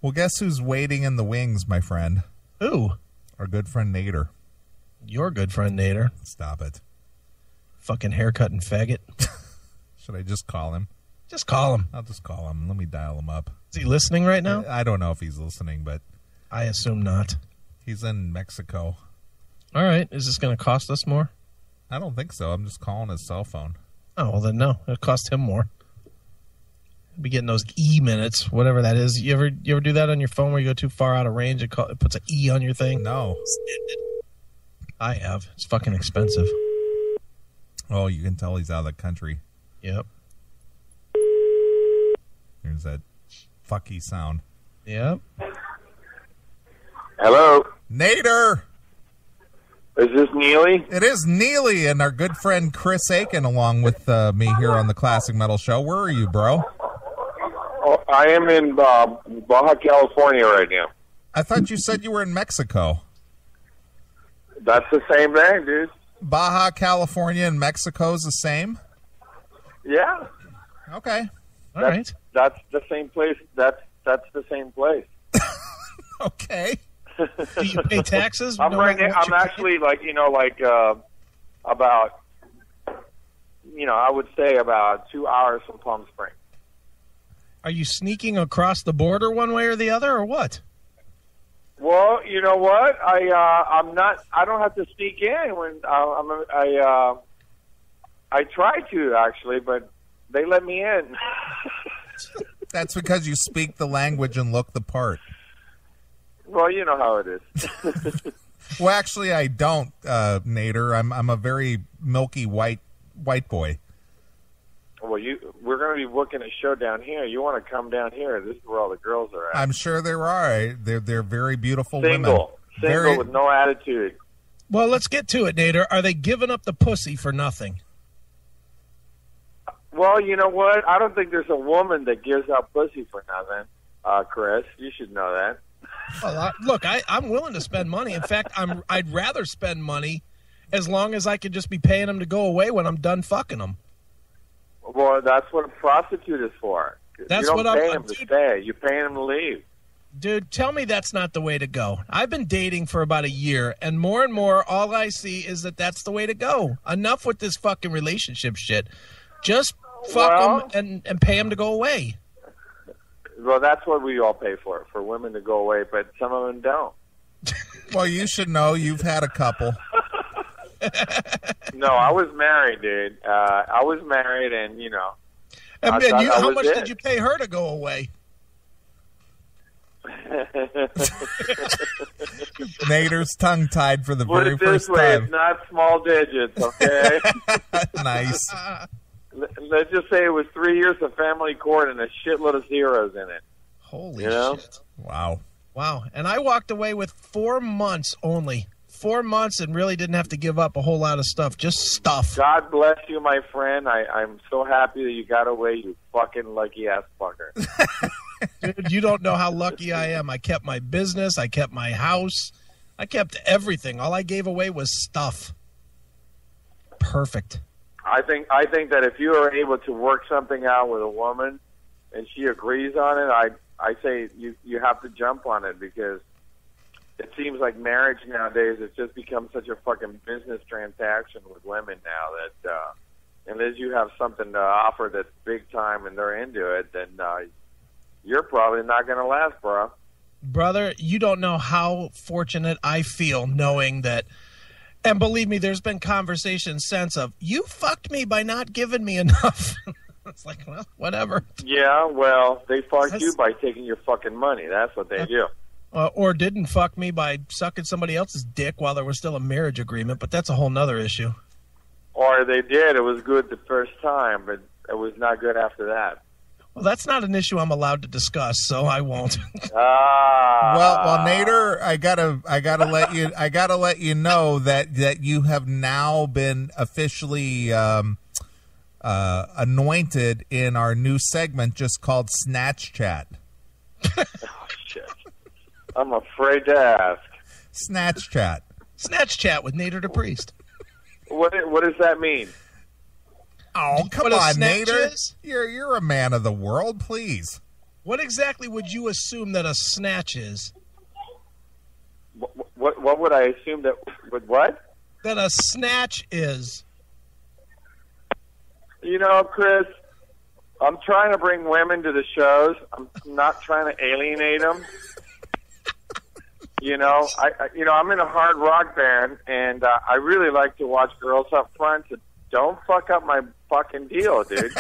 Well, guess who's waiting in the wings, my friend? Who? Our good friend Nadir. Your good friend Nadir. Stop it. Fucking haircutting faggot. Should I just call him? Just call him. I'll just call him. Let me dial him up. Is he listening right now? I don't know if he's listening, but I assume not. he's in Mexico. All right. Is this going to cost us more? I don't think so. I'm just calling his cell phone. Oh, well then no. It'll cost him more. He'll be getting those E-minutes, whatever that is. You ever do that on your phone where you go too far out of range? It puts an E on your thing? No. I have. It's fucking expensive. Oh, you can tell he's out of the country. Yep. There's that fucky sound. Yep. Hello. Nadir! Is this Neeley? It is Neeley and our good friend Chris Aiken along with me here on the Classic Metal Show. Where are you, bro? Oh, I am in Baja California right now. I thought you said you were in Mexico. That's the same thing, dude. Baja California and Mexico is the same? Yeah. Okay. All right. That's the same place. That's the same place. Okay. Do you pay taxes? I'm actually about, I would say about 2 hours from Palm Springs. Are you sneaking across the border one way or the other, or what? Well, you know what? I'm not. I don't have to sneak in when I try to actually, but they let me in. That's because you speak the language and look the part. Well, you know how it is. Well, actually, I don't, Nadir. I'm a very milky white boy. Well, we're going to be booking a show down here. You want to come down here? This is where all the girls are at. I'm sure there are. They're very beautiful Single women. With no attitude. Well, let's get to it, Nadir. Are they giving up the pussy for nothing? Well, you know what? I don't think there's a woman that gives up pussy for nothing, Chris. You should know that. Well, look, I'm willing to spend money. In fact, I'd rather spend money as long as I could just be paying them to go away when I'm done fucking them. Well, that's what a prostitute is for. That's you what don't pay I'm them to stay. You're paying them to leave. Dude, tell me that's not the way to go. I've been dating for about a year, and more, all I see is that that's the way to go. Enough with this fucking relationship shit. Just fuck them and pay them to go away. Well, that's what we all pay for women to go away, but some of them don't. Well, you should know. You've had a couple. No, I was married, dude. I was married, and, And how much did you pay her to go away? Nader's tongue-tied for the very first time. It's not small digits, okay? Nice. Let's just say it was 3 years of family court and a shitload of zeros in it. Holy shit. Wow. And I walked away with 4 months only. 4 months and really didn't have to give up a whole lot of stuff. Just stuff. God bless you, my friend. I'm so happy that you got away, you fucking lucky-ass fucker. Dude, you don't know how lucky I am. I kept my business. I kept my house. I kept everything. All I gave away was stuff. Perfect. I think that if you are able to work something out with a woman and she agrees on it, I say you have to jump on it, because it seems like marriage nowadays has just become such a fucking business transaction with women now that unless you have something to offer that's big time and they're into it, then you're probably not going to last, bro. Brother, you don't know how fortunate I feel knowing that. And believe me, there's been conversations since of, you fucked me by not giving me enough. It's like, well, whatever. Yeah, well, they fucked you by taking your fucking money. That's what they do. Or didn't fuck me by sucking somebody else's dick while there was still a marriage agreement, but that's a whole nother issue. Or they did. It was good the first time, but it was not good after that. Well, that's not an issue I'm allowed to discuss, so I won't. Well, Nader, I gotta let you know that you have now been officially anointed in our new segment just called Snatch Chat. Oh, shit. I'm afraid to ask. Snatch Chat. Snatch Chat with Nadir D'Priest. What does that mean? Oh, come on, Nadir. You're a man of the world, please. What exactly would you assume that a snatch is? What would I assume that with what? That a snatch is. You know, Chris, I'm trying to bring women to the shows. I'm not trying to alienate them. You know, I'm in a hard rock band, and I really like to watch girls up front. So don't fuck up my fucking deal, dude.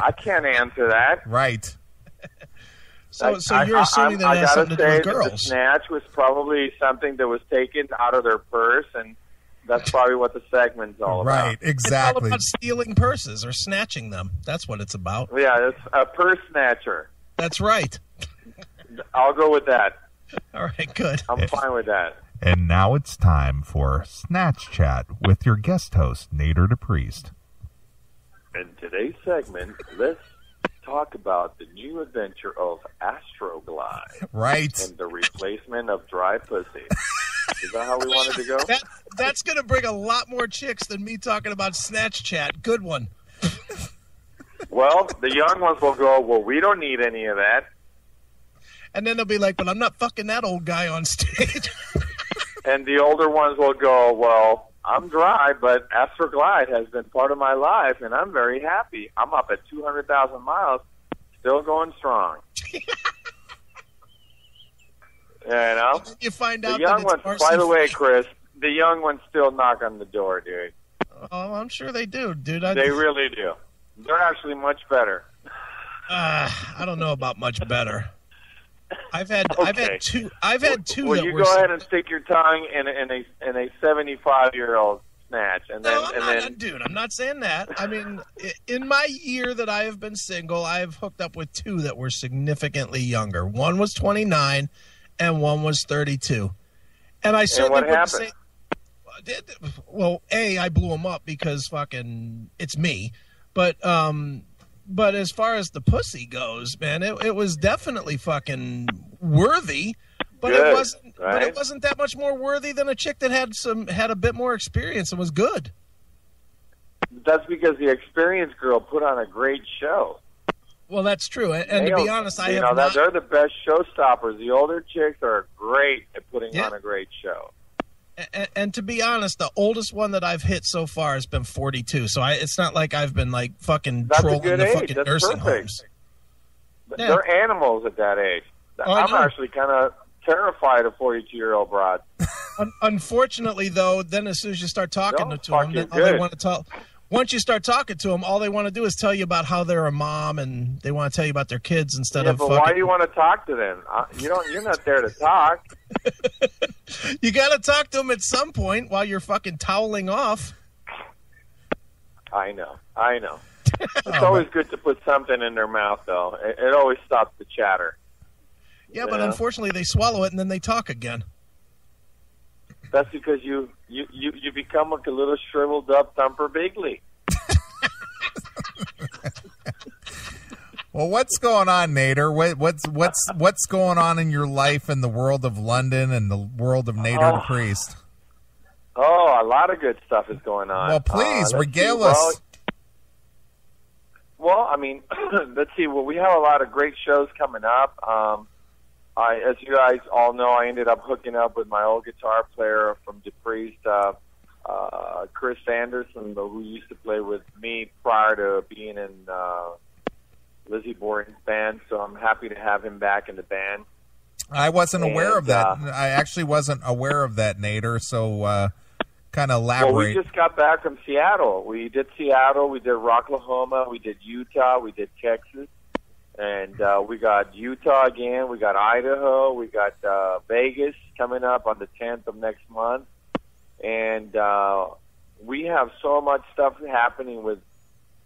I can't answer that. Right. So you're assuming that it has something to do with girls. The snatch was probably something that was taken out of their purse, and that's probably what the segment's all about. Right, exactly. It's all about stealing purses or snatching them. That's what it's about. Yeah, it's a purse snatcher. That's right. I'll go with that. All right, good. I'm fine with that. And now it's time for Snatch Chat with your guest host, Nadir D'Priest. In today's segment, let's talk about the new adventure of Astroglide. Right. And the replacement of dry pussy. Is that how we wanted to go? That's going to bring a lot more chicks than me talking about Snatch Chat. Good one. Well, the young ones will go, well, we don't need any of that. And then they'll be like, but I'm not fucking that old guy on stage. And the older ones will go, well, I'm dry, but Astroglide has been part of my life, and I'm very happy. I'm up at 200,000 miles, still going strong. You know? You find out the young that ones, by the way, Chris, the young ones still knock on the door, dude. Oh, I'm sure they do, dude. They really do. They're actually much better. I don't know about much better. I've had two. Well, that you were go ahead and stick your tongue in a 75-year-old snatch, and then dude, I'm not saying that. I mean, in my year that I have been single, I have hooked up with two that were significantly younger. One was 29, and one was 32. And I certainly wouldn't say. Well, I blew them up because fucking it's me, but as far as the pussy goes, man, it was definitely fucking worthy, but good, it wasn't. Right? But it wasn't that much more worthy than a chick that had a bit more experience and was good. That's because the experienced girl put on a great show. Well, that's true, and to be honest, I have not. They're the best showstoppers. The older chicks are great at putting on a great show. And to be honest, the oldest one that I've hit so far has been 42. So it's not like I've been like fucking trolling the fucking nursing homes. Yeah. They're animals at that age. I'm actually kind of terrified of 42-year-old broads. Unfortunately, though, then as soon as you start talking to them, then all they want to tell. Once you start talking to them, all they want to do is tell you about how they're a mom and they want to tell you about their kids instead of. But why do you want to talk to them? You're not there to talk. You got to talk to them at some point while you're fucking toweling off. I know. It's always good to put something in their mouth, though. It always stops the chatter. Yeah, but unfortunately, they swallow it and then they talk again. That's because you become like a little shriveled up Thumper Bigley. Well, what's going on, Nadir? What's going on in your life in the world of London and the world of Nadir D'Priest? Oh, a lot of good stuff is going on. Well, please regale us. Well, I mean, let's see. Well, we have a lot of great shows coming up. As you guys all know, I ended up hooking up with my old guitar player from D'Priest, Chris Anderson, who used to play with me prior to being in Lizzie Borden's band. So I'm happy to have him back in the band. I wasn't aware of that. I actually wasn't aware of that, Nadir. So kind of elaborate. Well, we just got back from Seattle. We did Seattle. We did Rocklahoma. We did Utah. We did Texas. And we got Utah again. We got Idaho. We got Vegas coming up on the 10th of next month. And we have so much stuff happening with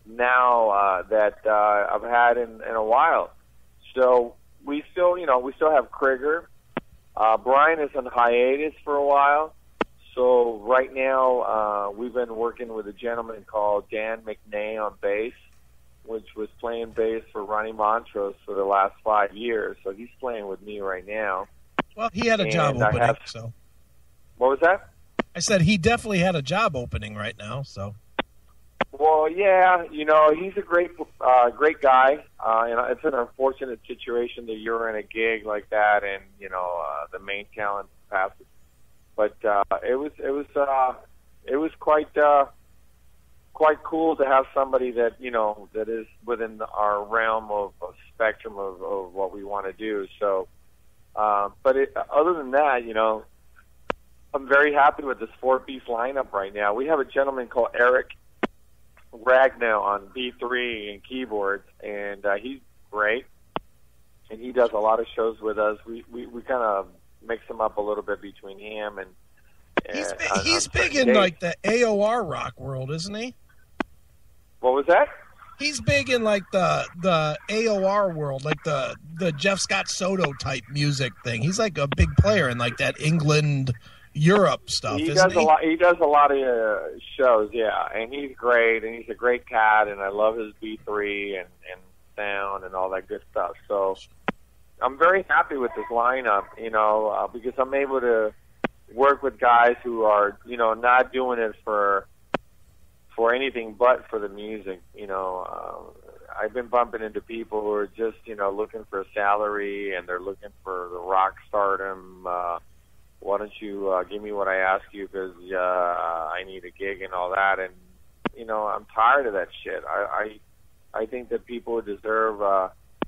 now that I've had in a while. So we still have Krieger. Brian is on hiatus for a while. So right now we've been working with a gentleman called Dan McNay on bass, which was playing bass for Ronnie Montrose for the last 5 years. So he's playing with me right now. Well, he had a job opening. So what was that? I said he definitely had a job opening right now. So. Well, yeah, he's a great guy. And it's an unfortunate situation that you're in a gig like that, and the main talent passes. But it was quite cool to have somebody that that is within our realm of spectrum of what we want to do. So, other than that, I'm very happy with this 4-piece lineup right now. We have a gentleman called Eric Ragnow on B3 and keyboards, and he's great, and he does a lot of shows with us. We kind of mix him up a little bit between him and he's big in like the AOR rock world, isn't he? What was that? He's big in like the AOR world, like the Jeff Scott Soto type music thing. He's like a big player in like that England, Europe stuff. He does a lot. He does a lot of shows, yeah, and he's great, and he's a great cat, and I love his B3 and sound and all that good stuff. So I'm very happy with this lineup, because I'm able to work with guys who are, not doing it for anything but for the music. I've been bumping into people who are just, looking for a salary, and they're looking for the rock stardom. Why don't you give me what I ask you, because I need a gig and all that. And, I'm tired of that shit. I think that people deserve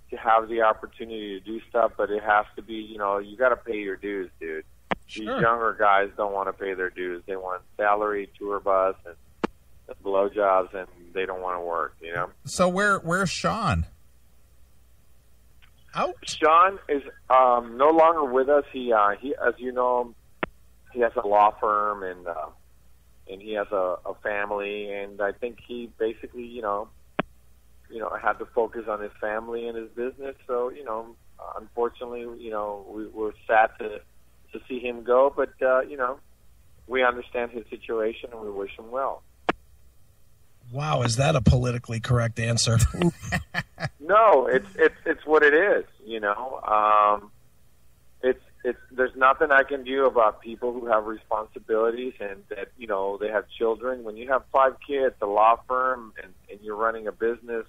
to have the opportunity to do stuff, but it has to be, you got to pay your dues, dude. Sure. These younger guys don't want to pay their dues. They want salary, tour bus, and blowjobs, and they don't want to work, So where's Sean? Out. Sean is no longer with us. He as you know, he has a law firm, and he has a family, and I think he basically, had to focus on his family and his business. So, unfortunately, we're sad to see him go, but we understand his situation and we wish him well. Wow, is that a politically correct answer? No, it's what it is. There's nothing I can do about people who have responsibilities and that they have children. When you have 5 kids, a law firm, and you're running a business,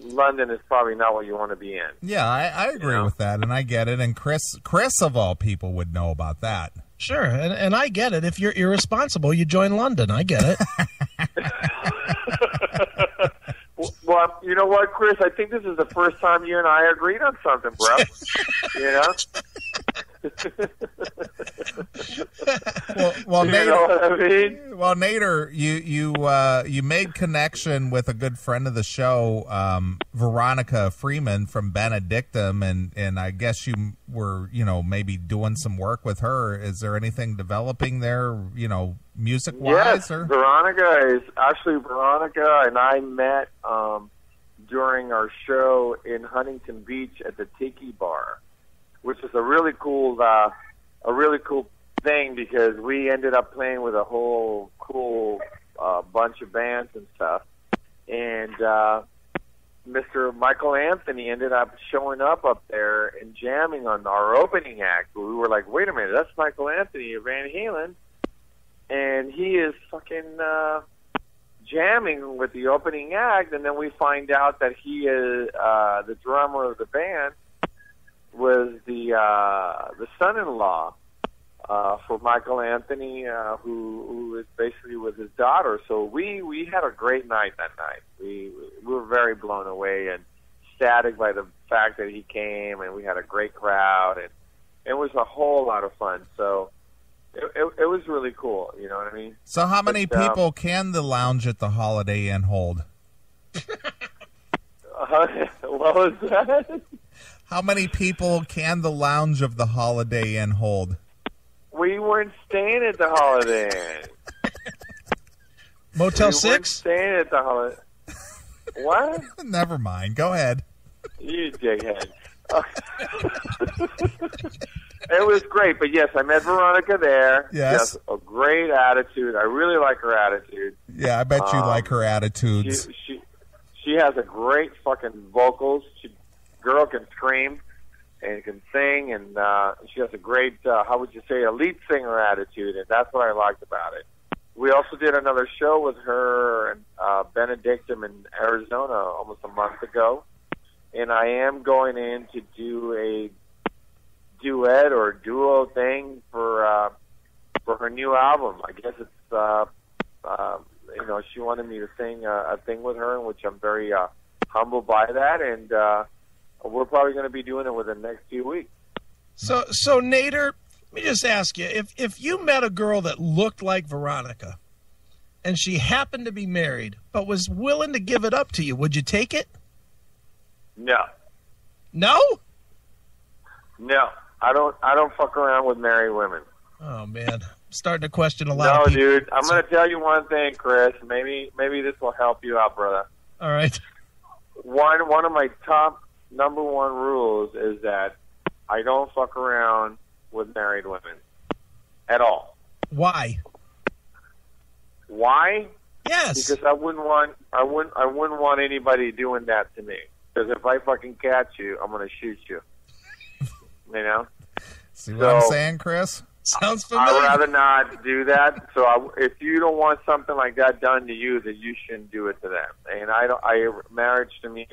London is probably not what you want to be in. Yeah, I agree with that, and I get it. And Chris of all people would know about that. Sure, and I get it. If you're irresponsible, you join London. I get it. Well, you know what, Chris? I think this is the first time you and I agreed on something, bro. Well, you Nader, know what I mean? Well, Nader, you made connection with a good friend of the show, Veronica Freeman from Benedictum, and I guess you were, maybe doing some work with her. Is there anything developing there, music-wise? Yes, or? Veronica and I met during our show in Huntington Beach at the Tiki Bar, which is a really cool thing because we ended up playing with a whole cool bunch of bands and stuff. And Mr. Michael Anthony ended up showing up there and jamming on our opening act. We were like, wait a minute, that's Michael Anthony of Van Halen. And he is fucking jamming with the opening act. And then we find out that he is the drummer of the band was the son-in-law for Michael Anthony, who is basically with his daughter. So we had a great night that night. We were very blown away and ecstatic by the fact that he came, and we had a great crowd, and it was a whole lot of fun. So it was really cool, you know what I mean? So how many people can the lounge at the Holiday Inn hold? What was that? How many people can the lounge of the Holiday Inn hold? We weren't staying at the Holiday Inn. Motel 6? We weren't staying at the Holiday Inn. What? Never mind. Go ahead. You dickhead. It was great, but yes, I met Veronica there. Yes. She has a great attitude. I really like her attitude. Yeah, I bet you like her attitudes. She has a great fucking vocals. Girl can scream and can sing, and she has a great, how would you say, a lead singer attitude, and that's what I liked about it. we also did another show with her and Benedictum in Arizona almost a month ago. And I am going in to do a duet or duo thing for her new album. I guess it's she wanted me to sing a thing with her, which I'm very humbled by that, and we're probably going to be doing it within the next few weeks. So Nadir, let me just ask you, if you met a girl that looked like Veronica and she happened to be married but was willing to give it up to you, would you take it? No. No? No. I don't fuck around with married women. Oh man, I'm starting to question a lot of people. No, dude. I'm going to tell you one thing, Chris. Maybe this will help you out, brother. All right. One of my top number one rules is that I don't fuck around with married women at all. Why? Why? Yes. Because I wouldn't want anybody doing that to me. Because if I fucking catch you, I'm going to shoot you. You know? See what I'm saying, Chris? Sounds familiar. I'd rather not do that. So if you don't want something like that done to you, then you shouldn't do it to them. And marriage to me,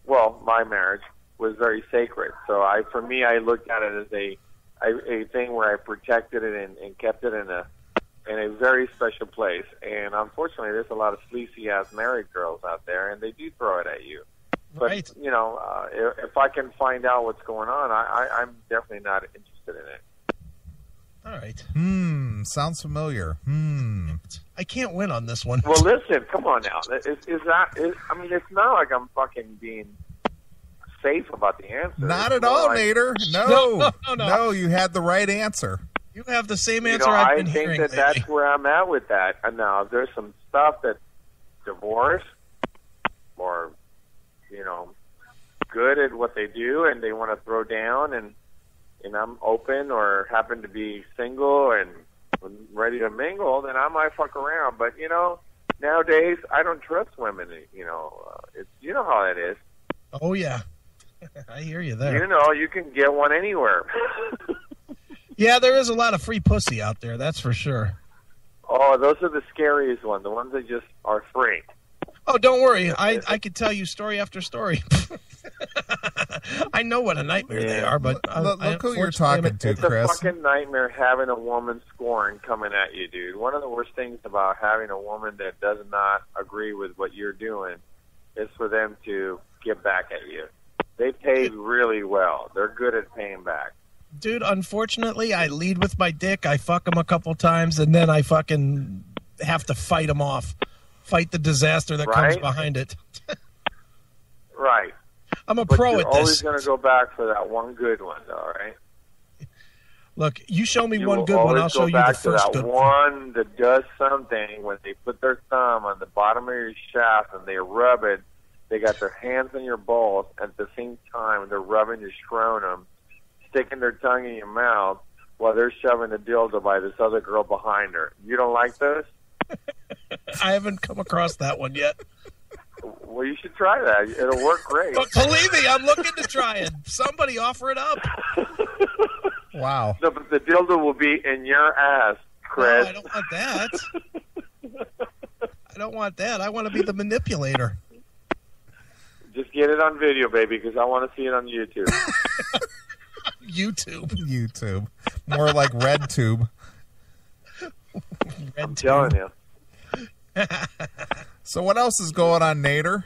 my marriage was very sacred. So for me, I looked at it as a thing where I protected it and kept it in a very special place. And unfortunately, there's a lot of sleazy ass married girls out there, and they do throw it at you. But right. If I can find out what's going on, I'm definitely not interested in it. All right. Sounds familiar. I can't win on this one. Well, listen, come on now. It's not like I'm fucking being safe about the answer. Not at all, Nadir. No, you had the right answer. You have the same answer I've been hearing I think lately. that's where I'm at with that. And now, there's some stuff that divorce or, good at what they do and they want to throw down and I'm open or happen to be single and ready to mingle, then I might fuck around. But, nowadays, I don't trust women. You know how it is. Oh, yeah. I hear you there. You can get one anywhere. Yeah, there is a lot of free pussy out there, that's for sure. Oh, those are the scariest ones, the ones that just are free. Oh, don't worry. I could tell you story after story. I know what a nightmare they are, but look who you're talking to, Chris. It's a fucking nightmare having a woman scorn coming at you, dude. One of the worst things about having a woman that does not agree with what you're doing is for them to get back at you. They pay really well. They're good at paying back. Dude, unfortunately, I lead with my dick. I fuck them a couple times, and then I fucking have to fight them off. Fight the disaster that comes behind it. Right. I'm a pro at this. You're always going to go back for that one good one, all right? Look, you show me one good one, I'll show you the first good one that does something when they put their thumb on the bottom of your shaft and they rub it. They got their hands on your balls at the same time. They're rubbing your scrotum, sticking their tongue in your mouth while they're shoving a dildo by this other girl behind her. You don't like those? I haven't come across that one yet. Well, you should try that. It'll work great. But believe me, I'm looking to try it. Somebody offer it up. Wow. No, but the dildo will be in your ass, Chris. No, I don't want that. I don't want that. I want to be the manipulator. Just get it on video, baby, because I want to see it on YouTube. YouTube. More like RedTube. I'm telling you. So what else is going on, Nadir?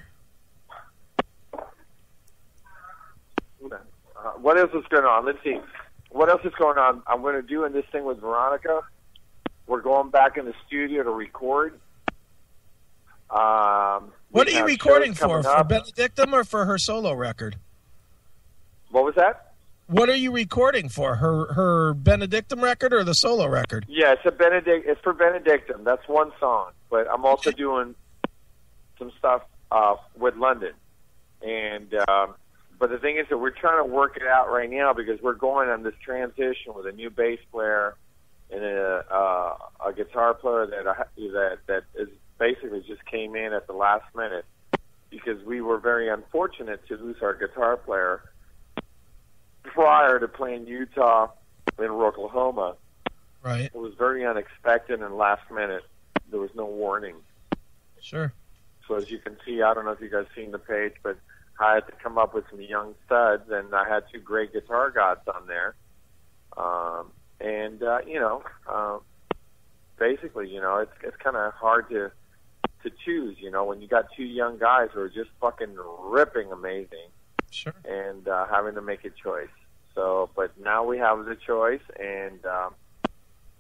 What else is going on? Let's see. What else is going on? I'm going to do in this thing with Veronica. We're going back in the studio to record. What are you recording for? For Benedictum or for her solo record? What was that? What are you recording for? Her Benedictum record or the solo record? Yeah, it's for Benedictum. That's one song. But I'm also doing some stuff with London. And but the thing is that we're trying to work it out right now because we're going on this transition with a new bass player and a guitar player that is basically just came in at the last minute because we were very unfortunate to lose our guitar player prior to playing Utah in Oklahoma. Right. It was very unexpected and last minute. there was no warning. Sure. So as you can see, I don't know if you guys seen the page, but I had to come up with some young studs, and I had two great guitar gods on there. Basically, it's kind of hard to choose, when you got two young guys who are just fucking ripping amazing. Sure. And having to make a choice. So, but now we have the choice, and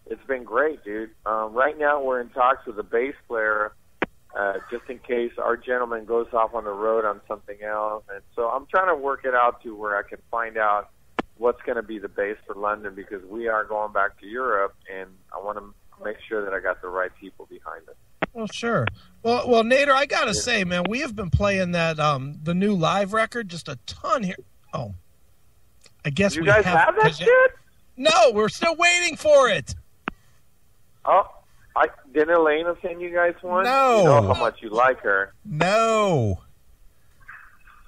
it's been great, dude. Right now we're in talks with a bass player, just in case our gentleman goes off on the road on something else. And so I'm trying to work it out to where I can find out what's going to be the bass for London, because we are going back to Europe, and I want to make sure that I got the right people behind it. Well, sure. Well, Nadir, I gotta say, man, we have been playing that the new live record just a ton here. Oh, I guess you guys have that shit? No, we're still waiting for it. Oh, didn't Elena send you guys one? No. You know how much you like her. No.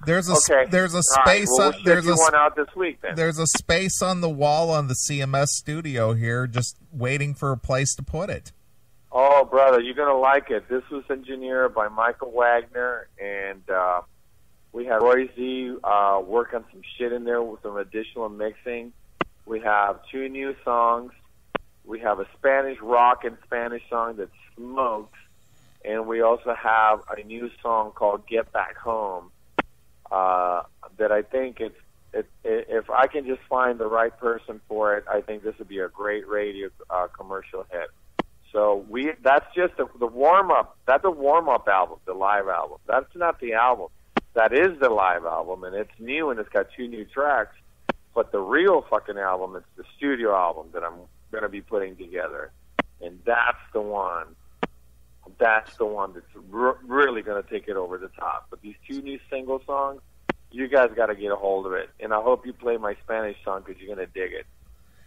There's a there's a space right, well, on there's one out this week then. There's a space on the wall on the CMS studio here, just waiting for a place to put it. Oh, brother, you're going to like it. This was engineered by Michael Wagner, and we had Roy Z work on some shit in there with some additional mixing. We have 2 new songs. We have a Spanish rock and Spanish song that smokes, and we also have a new song called Get Back Home that I think if I can just find the right person for it, I think this would be a great radio commercial hit. So that's just the warm-up. That's a warm-up album, the live album. That's not the album. That is the live album, and it's new, and it's got 2 new tracks. But the real fucking album is the studio album that I'm going to be putting together. And that's the one. That's the one that's really going to take it over the top. But these 2 new single songs, you guys got to get a hold of it. And I hope you play my Spanish song, because you're going to dig it.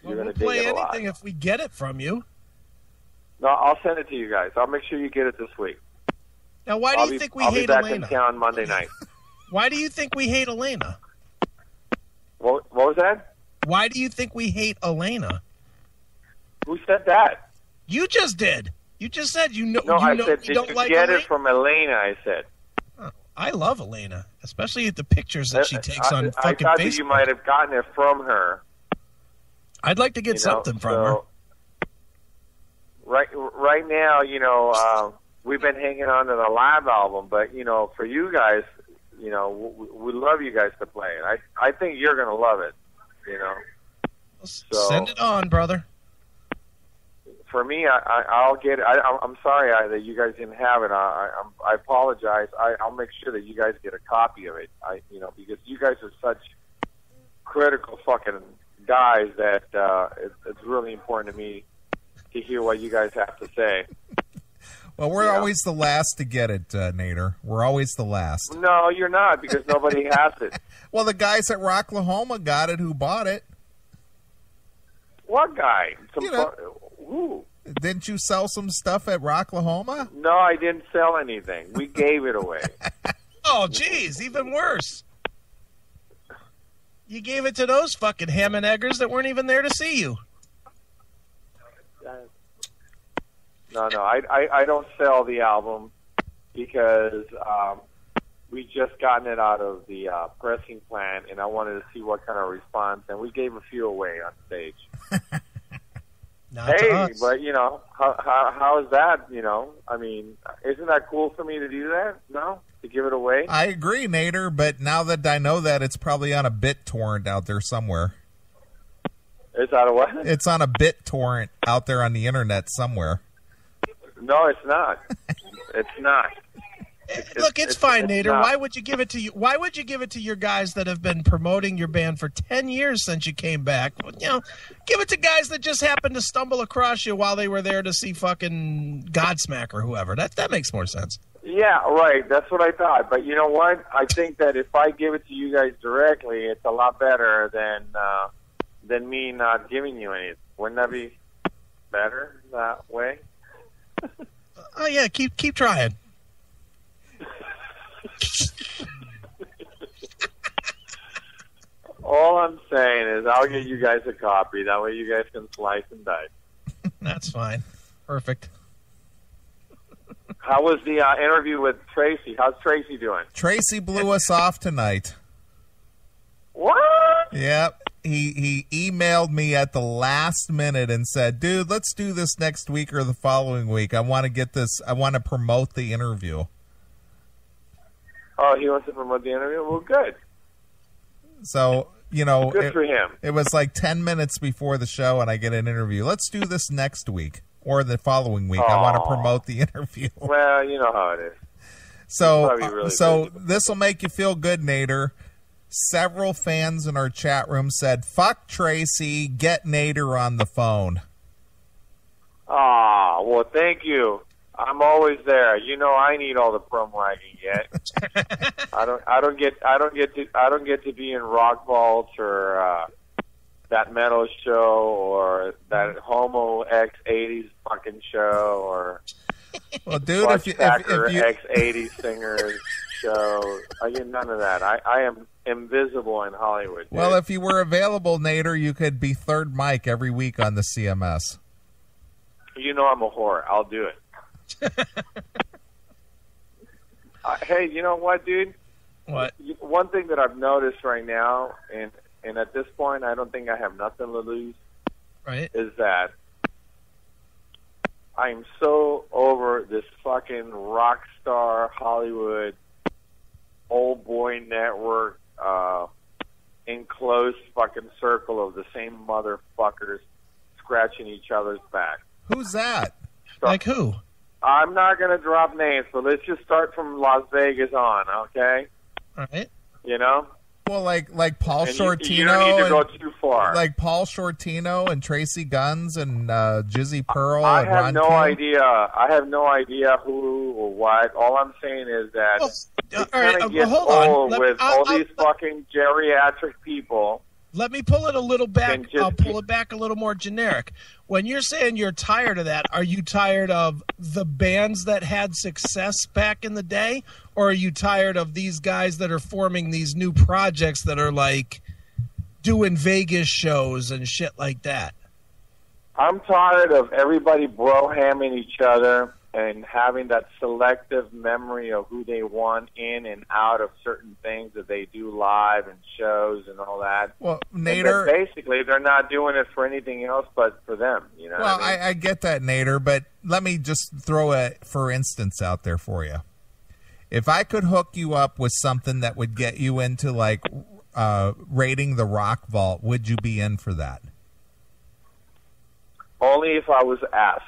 You're going to dig it a lot. We'll play anything if we get it from you. No, I'll send it to you guys. I'll make sure you get it this week. Now, why do you think we hate Elena? I'll be back in town Monday night. Why do you think we hate Elena? What was that? Why do you think we hate Elena? Who said that? You just did. You just said you know. No, I said, you don't like get Elena? it from Elena, I said. Oh, I love Elena, especially at the pictures that she takes on fucking Facebook. I thought that you might have gotten it from her. I'd like to get something from her. Right now, we've been hanging on to the live album, but, for you guys, we love you guys to play it. I think you're going to love it, So, send it on, brother. For me, I'll get it. I'm sorry that you guys didn't have it. I apologize. I'll make sure that you guys get a copy of it, because you guys are such critical fucking guys that it's really important to me to hear what you guys have to say. Well, we're always the last to get it, Nadir. We're always the last. No, you're not, because nobody has it. Well, the guys at Rocklahoma got it who bought it. What guy? Who? Didn't you sell some stuff at Rocklahoma? No, I didn't sell anything. We gave it away. Oh, geez, even worse. You gave it to those fucking ham and eggers that weren't even there to see you. No, I don't sell the album because we just gotten it out of the pressing plant, and I wanted to see what kind of response, and we gave a few away on stage. Hey, but how is that? I mean, isn't that cool for me to do that? No, to give it away. I agree, Nadir, but now that I know that, it's probably on a BitTorrent out there somewhere. It's on a what? It's on a BitTorrent out there on the internet somewhere. No, it's not. It's not. Look, it's fine, Nadir. Why would you give it to you? Why would you give it to your guys that have been promoting your band for 10 years since you came back? Give it to guys that just happened to stumble across you while they were there to see fucking Godsmack or whoever. That makes more sense. Yeah, right. That's what I thought. But you know what? I think that if I give it to you guys directly, it's a lot better than me not giving you anything. Wouldn't that be better that way? Oh yeah, keep trying. All I'm saying is I'll get you guys a copy. That way you guys can slice and dice. That's fine. Perfect. How was the interview with Tracy? How's Tracy doing? Tracy blew us off tonight. What? Yep. He emailed me at the last minute and said, dude, let's do this next week or the following week. I want to get this. I want to promote the interview. Oh, he wants to promote the interview? Well, good. So, you know, Good for him. It was like 10 minutes before the show and I get an interview. Let's do this next week or the following week. I want to promote the interview. Well, you know how it is. So, Really this will make you feel good, Nader. Several fans in our chat room said, fuck Tracy, get Nader on the phone. Well, thank you. I'm always there. You know, I need all the promo I can get. I don't get to be in Rock Vault or that metal show or that Homo X80s fucking show or well, dude, if you X80s singers show. I get none of that. I am invisible in Hollywood. Dude. Well, if you were available, Nader, you could be third mic every week on the CMS. You know I'm a whore. I'll do it. Hey, you know what, dude? What? One thing that I've noticed right now, and at this point I don't think I have nothing to lose, right? Is that I'm so over this fucking rock star Hollywood old boy network enclosed fucking circle of the same motherfuckers scratching each other's back. Who's that? Like who? I'm not going to drop names, but let's just start from Las Vegas on, okay? All right. You know? Well, like Paul Shortino. You don't need to go too far. Like Paul Shortino and Tracy Guns and Jizzy Pearl. I and have Ron no King. idea. I have no idea who or what. All I'm saying is that it kind of gets old with all these fucking geriatric people. Let me pull it a little back. I'll pull it back a little more generic. When you're saying you're tired of that, are you tired of the bands that had success back in the day? Or are you tired of these guys that are forming these new projects that are like doing Vegas shows and shit like that? I'm tired of everybody bro-hamming each other and having that selective memory of who they want in and out of certain things that they do live and shows and all that. Well, Nader, basically, they're not doing it for anything else but for them. You know. Well, what I mean? I get that, Nader, but let me just throw a for instance out there for you. If I could hook you up with something that would get you into like raiding the Rock Vault, would you be in for that? Only if I was asked.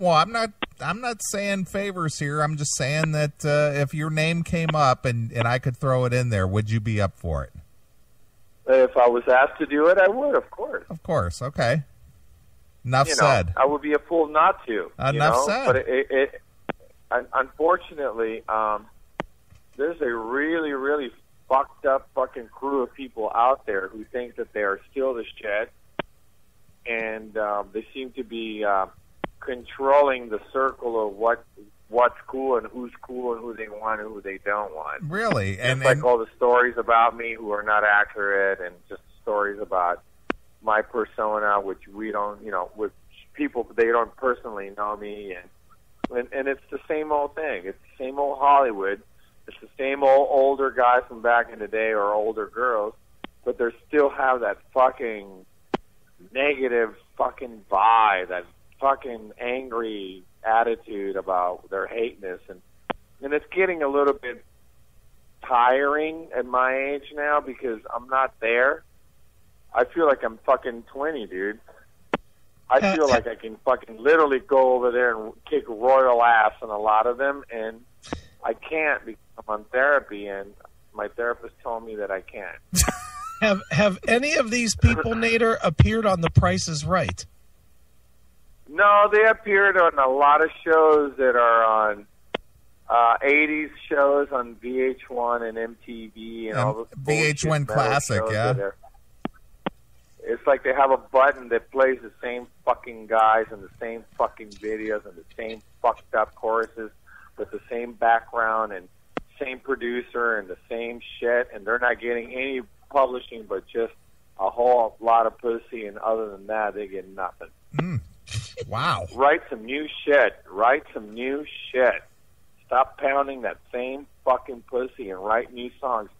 Well, I'm not saying favors here. I'm just saying that if your name came up and I could throw it in there, would you be up for it? If I was asked to do it, I would, of course. Of course. Okay. Enough said. I would be a fool not to. Enough said. But unfortunately, there's a really, really fucked up fucking crew of people out there who think that they are still the shit, and they seem to be controlling the circle of what's cool and who they want and who they don't want. Really? And like all the stories about me who are not accurate, and just stories about my persona, which we don't, with people they don't personally know me, and it's the same old thing. It's the same old Hollywood. It's the same old older guys from back in the day or older girls, but they still have that fucking negative fucking vibe, that fucking angry attitude about their hateness, and it's getting a little bit tiring at my age now because I'm not there. I feel like I'm fucking 20, dude. I feel like I can fucking literally go over there and kick royal ass on a lot of them, and I can't because I'm on therapy, and my therapist told me that I can't. Have any of these people, Nader, appeared on The Price is Right? No, they appeared on a lot of shows that are on 80s shows on VH1 and MTV and all those VH1 Classic, yeah. It's like they have a button that plays the same fucking guys and the same fucking videos and the same fucked up choruses with the same background and same producer and the same shit, and they're not getting any publishing but just a whole lot of pussy, and other than that, they get nothing. Wow. Write some new shit. Stop pounding that same fucking pussy and write new songs.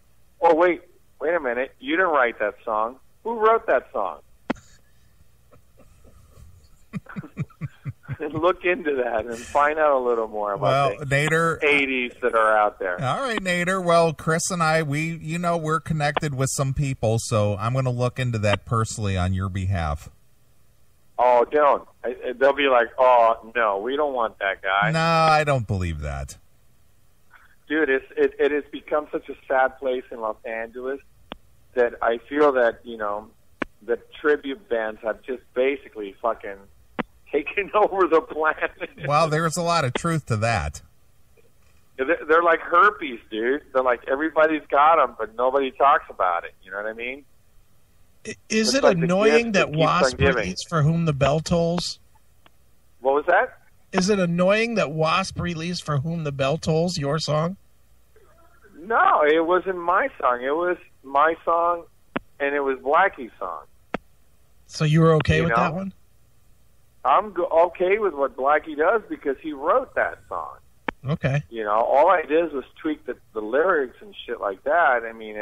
Oh, wait a minute. You didn't write that song. Who wrote that song? And look into that and find out a little more about the Nadir, 80s that are out there. All right, Nadir. Well, Chris and I, we're connected with some people, so I'm going to look into that personally on your behalf. Oh, don't. They'll be like, oh, no, we don't want that guy. No, I don't believe that. Dude, it has become such a sad place in Los Angeles that I feel that, the tribute bands have just basically fucking taken over the planet. Well, there's a lot of truth to that. They're like herpes, dude. They're like, everybody's got them, but nobody talks about it. You know what I mean? Is it like annoying that Wasp released For Whom the Bell Tolls? What was that? Is it annoying that Wasp released For Whom the Bell Tolls, your song? No, it wasn't my song. It was my song, and it was Blackie's song. So you were okay with that one? I'm okay with what Blackie does because he wrote that song. Okay. All I did was tweak the lyrics and shit like that. I mean,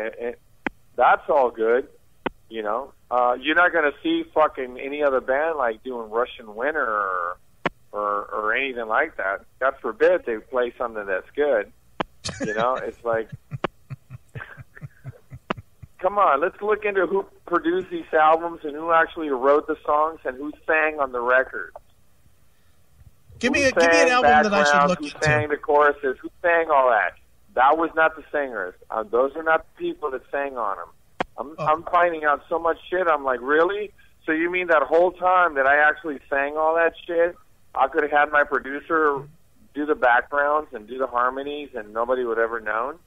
that's all good. You're not going to see fucking any other band like doing Russian Winter or anything like that. God forbid they play something that's good. It's like, come on, let's look into who produced these albums and who actually wrote the songs and who sang on the records. Give me an album that I should look into. Who sang the choruses? Who sang all that? That was not the singers. Those are not the people that sang on them. I'm finding out so much shit. I'm like, really? So you mean that whole time that I actually sang all that shit, I could have had my producer do the backgrounds and do the harmonies and nobody would ever known?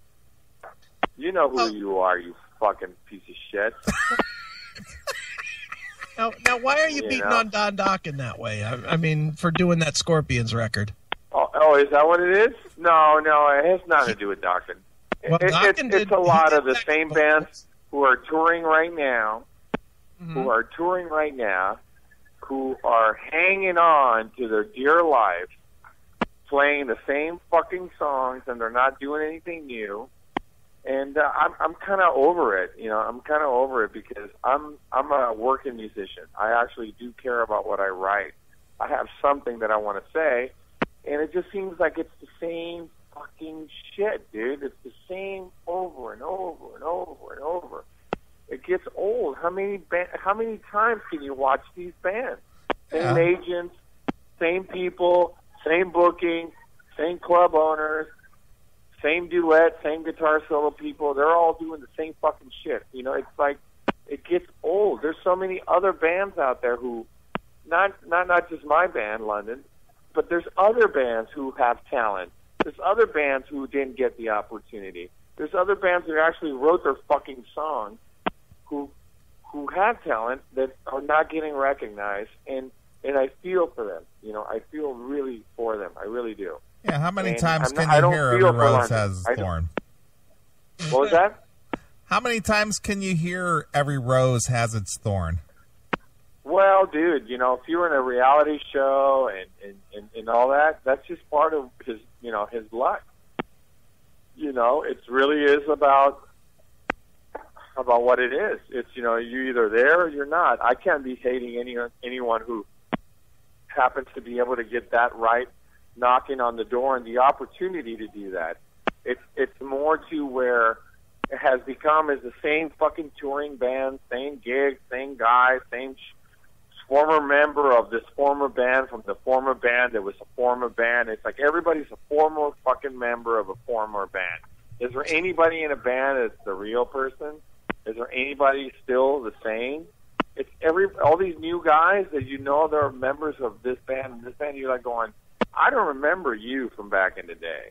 You know who you are, you fucking piece of shit. Now, why are you beating on Don Dokken that way? I mean, for doing that Scorpions record. Oh, is that what it is? No, it has nothing to do with Dokken. Well, it's a lot of the same bands who are touring right now, who are hanging on to their dear life, playing the same fucking songs, and they're not doing anything new. And I'm kind of over it. I'm kind of over it because I'm a working musician. I actually do care about what I write. I have something that I want to say, and it just seems like it's the same fucking shit, dude. It's the same over and over and over and over. It gets old. How many times can you watch these bands? Same agents, same people, same booking, same club owners, same duet, same guitar solo people. They're all doing the same fucking shit. It's like it gets old. There's so many other bands out there who, not just my band, London, but there's other bands who have talent. There's other bands who didn't get the opportunity. There's other bands that actually wrote their fucking songs who have talent that are not getting recognized, and I feel for them. I feel really for them. I really do. Yeah, how many times can you hear Every Rose Has a Thorn? What was that? How many times can you hear Every Rose Has Its Thorn? Well, dude, if you're in a reality show and all that, that's just part of his luck. It really is about what it is. It's, you're either there or you're not. I can't be hating anyone who happens to be able to get that right, knocking on the door and the opportunity to do that. It's more to where it has become is the same fucking touring band, same gigs, same guy, same former member of this former band from the former band that was a former band. It's like everybody's a former fucking member of a former band. Is there anybody in a band that's the real person? Is there anybody still the same? It's all these new guys that they're members of this band and this band. You're like going, I don't remember you from back in the day.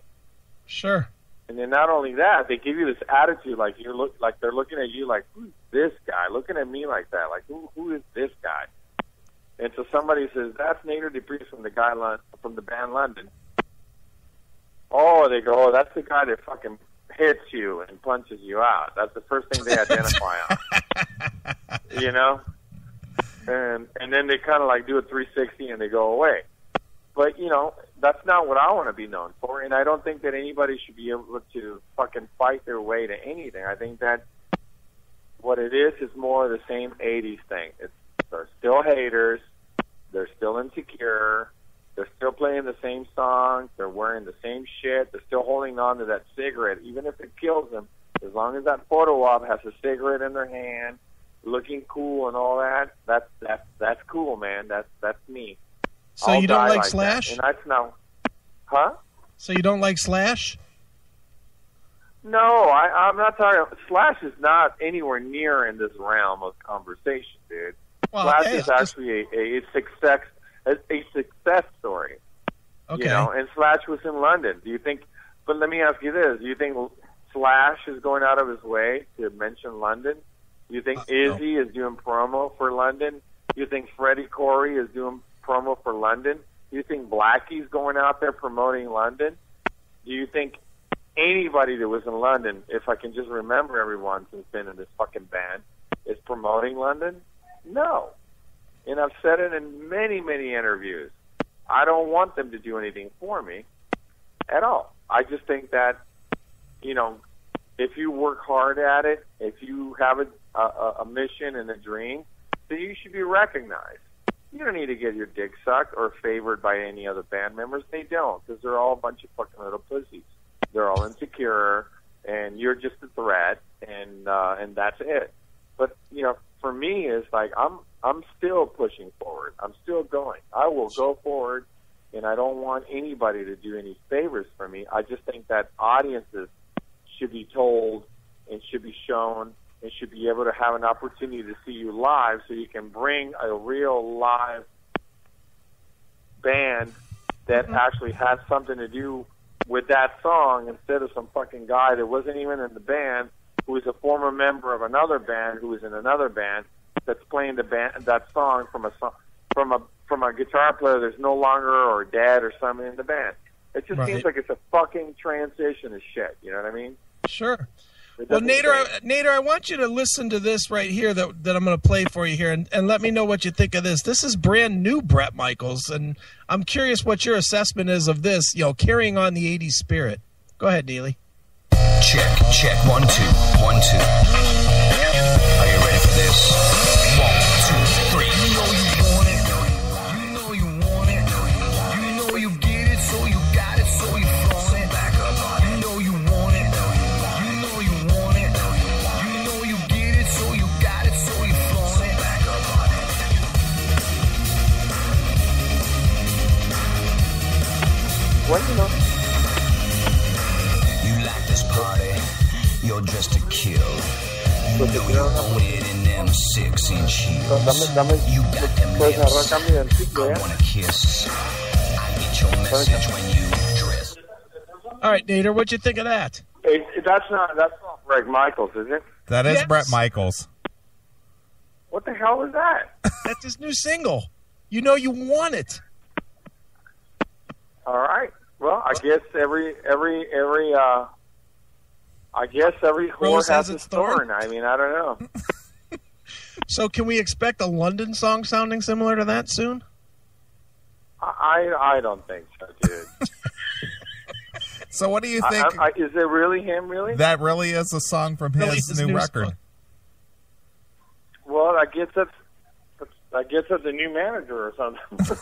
Sure. And then not only that, they give you this attitude like they're looking at you like, who's this guy? Looking at me like that, like who is this guy? And so somebody says, that's Nadir D'Priest from the band London. Oh, they go, oh, that's the guy that fucking hits you and punches you out. That's the first thing they identify on. And then they kind of like do a 360 and they go away. But, that's not what I want to be known for, and I don't think that anybody should be able to fucking fight their way to anything. I think that what it is more of the same 80s thing. They're still haters. They're still insecure. They're still playing the same songs. They're wearing the same shit. They're still holding on to that cigarette, even if it kills them. As long as that photo op has a cigarette in their hand, looking cool and all that, that's cool, man. That's me. So you don't like Slash? And that's not, huh? So you don't like Slash? No, I'm not talking. Slash is not anywhere near in this realm of conversation, dude. Well, Slash is actually a success story. Okay. You know, and Slash was in London. Do you think? But let me ask you this: do you think Slash is going out of his way to mention London? Do you think Izzy is doing promo for London? Do you think Freddie Corey is doing promo for London? Do you think Blackie's going out there promoting London? Do you think anybody that was in London, if I can just remember everyone who's been in this fucking band, is promoting London? No. And I've said it in many, many interviews. I don't want them to do anything for me at all. I just think that, you know, if you work hard at it, if you have a mission and a dream, then you should be recognized. You don't need to get your dick sucked or favored by any other band members. They don't, because they're all a bunch of fucking little pussies. They're all insecure, and you're just a threat, and that's it. But you know, for me, it's like I'm still pushing forward. I'm still going. I will go forward, and I don't want anybody to do any favors for me. I just think that audiences should be told and should be shown and should be able to have an opportunity to see you live, so you can bring a real live band that actually has something to do with that song, instead of some fucking guy that wasn't even in the band, who is a former member of another band, who is in another band, that's playing that song from a guitar player that's no longer or dead or something in the band. It just seems like it's a fucking transition of shit. You know what I mean? Sure. Well, Nadir, I want you to listen to this right here that I'm going to play for you here, and let me know what you think of this. This is brand new Bret Michaels, and I'm curious what your assessment is of this, you know, carrying on the 80s spirit. Go ahead, Neeley. Check. 1, 2, 1, 2. Are you ready for this? 1, 2, 3. You know you want it. You know you want it. You know you get it, so you got it, so you flaunt it. Back up on it. You know you want it. You know you want it. You know you get it, so you got it, so you flaunt it. Back up on it. What, you know? You like this party, you're dressed to kill. You know you own it in them 6-inch heels. You got them lips, I wanna kiss. I get your message when you dress. All right, Nadir, what'd you think of that? That's not Bret Michaels, is it? That is Bret Michaels. What the hell is that? That's his new single. You know you want it. All right. Well, I guess every whore has its thorn. I mean, I don't know. So can we expect a London song sounding similar to that soon? I don't think so, dude. So what do you think? Is it really him, really? That really is a song from his new record. Song. Well, I guess that's the new manager or something.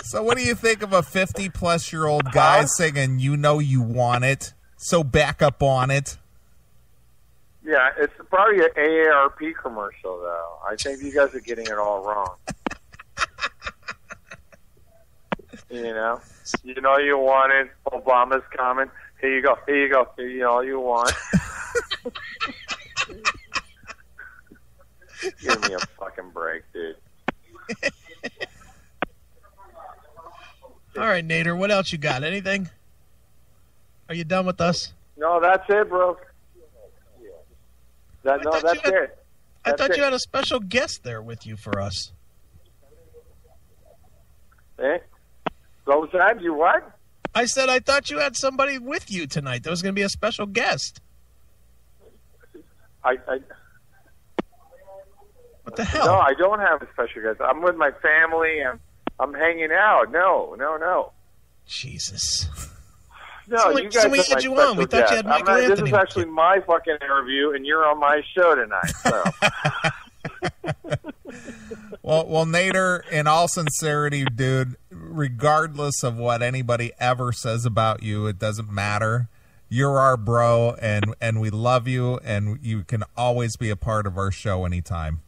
So what do you think of a 50-plus-year-old guy singing "You Know You Want It"? So back up on it. Yeah, it's probably an AARP commercial, though. I think you guys are getting it all wrong. You know you want it. Obama's coming. Here you go. Here you all you want. Give me a fucking break, dude. All right, Nadir, what else you got? Anything? Are you done with us? No, that's it, bro. That's it. I thought you had a special guest there with you for us. Eh? What was that? You what? I said I thought you had somebody with you tonight. There was going to be a special guest. What the hell? No, I don't have a special guest. I'm with my family, and I'm hanging out. No. Jesus. No, So you guys we are had my you on. We special thought you had guest. Michael This Anthony is with actually you. my fucking interview, and you're on my show tonight. So. Well, Nadir, in all sincerity, dude, regardless of what anybody ever says about you, it doesn't matter. You're our bro, and we love you, and you can always be a part of our show anytime.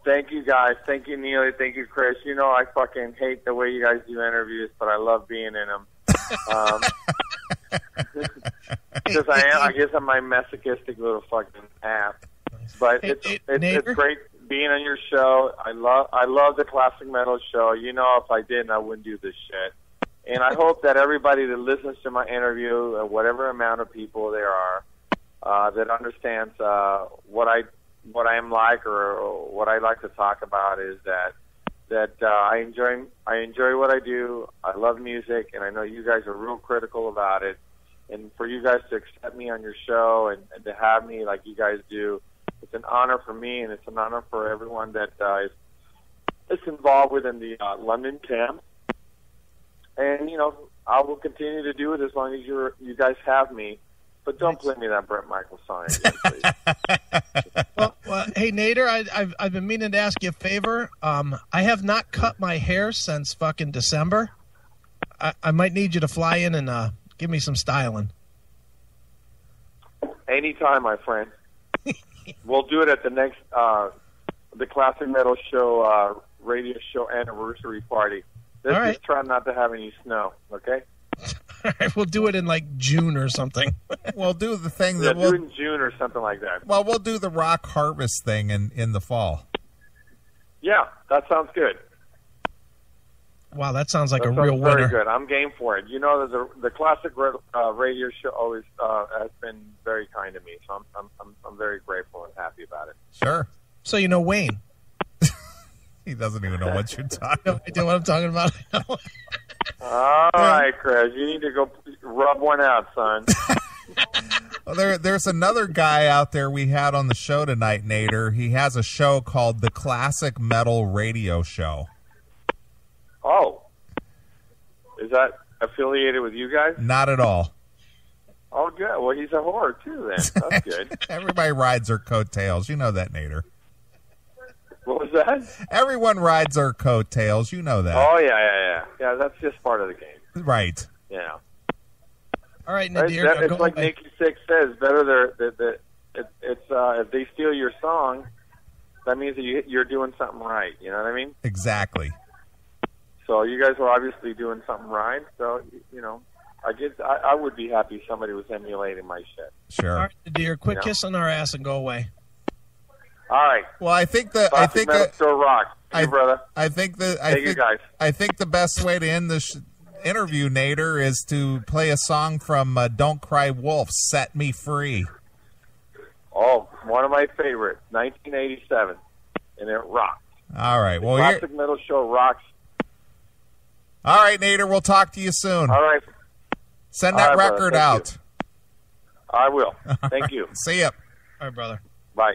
Thank you, guys. Thank you, Neeley. Thank you, Chris. You know I fucking hate the way you guys do interviews, but I love being in them. Because I guess I'm my masochistic little fucking ass. But it's great being on your show. I love the classic metal show. You know, if I didn't, I wouldn't do this shit. And I hope that everybody that listens to my interview, whatever amount of people there are, that understands what I am like or what I like to talk about is that I enjoy what I do. I love music, and I know you guys are real critical about it. And for you guys to accept me on your show and to have me like you guys do, it's an honor for me, and it's an honor for everyone that is involved within the London camp. And you know, I will continue to do it as long as you guys have me. But don't play me that Bret Michaels song again, please. Well, hey, Nadir, I've been meaning to ask you a favor. I have not cut my hair since fucking December. I might need you to fly in and give me some styling. Anytime, my friend. We'll do it at the next the Classic Metal Show radio show anniversary party. Let's just try not to have any snow, okay? All right, we'll do it in like June or something. We'll do the thing Yeah, that do it in June or something like that. Well, we'll do the rock harvest thing in the fall. Yeah, that sounds good. Wow, that sounds like That a sounds real winner. very good. I'm game for it. You know, the classic radio show always has been very kind to me, so I'm very grateful and happy about it. Sure. So you know Wayne. He doesn't even know what you're talking No about. idea what I'm talking about. All right, Chris, you need to go rub one out, son. Well, there's another guy out there we had on the show tonight, Nadir. He has a show called the Classic Metal Radio Show. Oh, is that affiliated with you guys? Not at all. Oh, good. Well, he's a whore, too, then. That's good. Everybody rides their coattails. You know that, Nadir. What was that? Everyone rides their coattails. You know that. Oh, yeah. Yeah, that's just part of the game. Right. Yeah. All right, Right? Nadir. It's like Nikki Sixx says, better if they steal your song, that means that you're doing something right. You know what I mean? Exactly. So you guys are obviously doing something right. So, you know, I would be happy if somebody was emulating my shit. Sure. All right, Nadir, quit kissing our ass and go away. All right. Well, I think Classic Metal Show rocks. Hey, brother. I think the best way to end this interview, Nadir, is to play a song from Don't Cry Wolf, "Set Me Free." Oh, one of my favorites, 1987, and it rocks. All right. Well, Classic Metal Show rocks. All right, Nadir. We'll talk to you soon. All right. Send that record brother. out. I will. Thank you. See ya. All right, brother. Bye.